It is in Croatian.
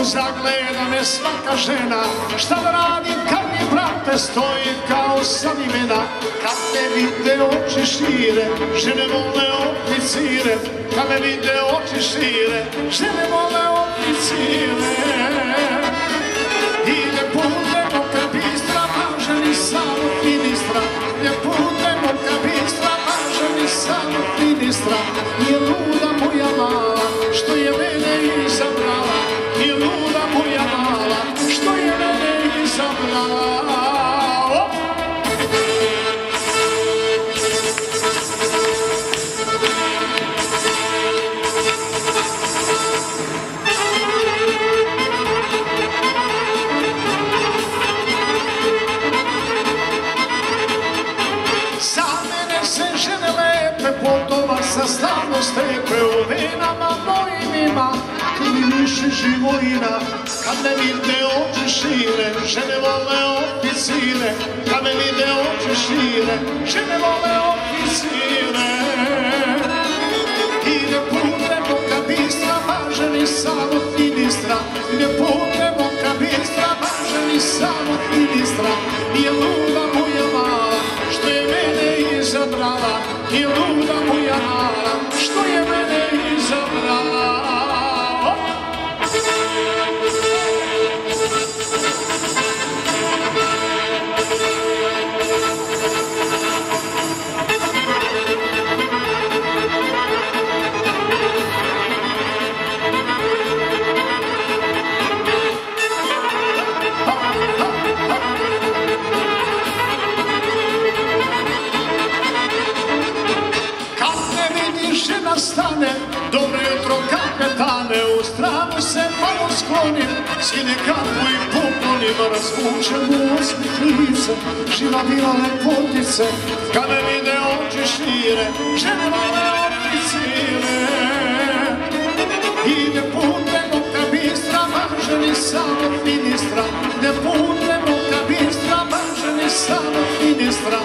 zagleda me svaka žena. Šta da radim kad mi brate stoji kao samimena. Kad me vide oči šire, žene vole oficire. Kad me vide oči šire, žene vole oficire. Ide putem oka bistra, maženi samo ministra. Ide putem oka bistra, maženi samo ministra. Nije luda moja mala, što je mene izabrala. Nije luda moja mala, što je mene izabrala. Potova sa stalno stepe u venama mojim ima krvi miši živojina. Kad me vide oči šire, žene vole oficire. Kad me vide oči šire, žene vole oficire. Ide putem oka bistra, važeni samo ministra. Ide putem oka bistra, važeni samo ministra. Nije luda moja mala, što je mene izabrala. Nije luda moja mala, što je mene izabrala. Stane, dobro jutro kapetane, u stranu se malo sklonim, skine kapu i poklonim, razvuče mu osmih lice, živa bila lepotice. Kad me vide oči šire, žene vole oficire. Ide putem oka bistra, važeni samo ministra. Ide putem oka bistra, važeni samo ministra.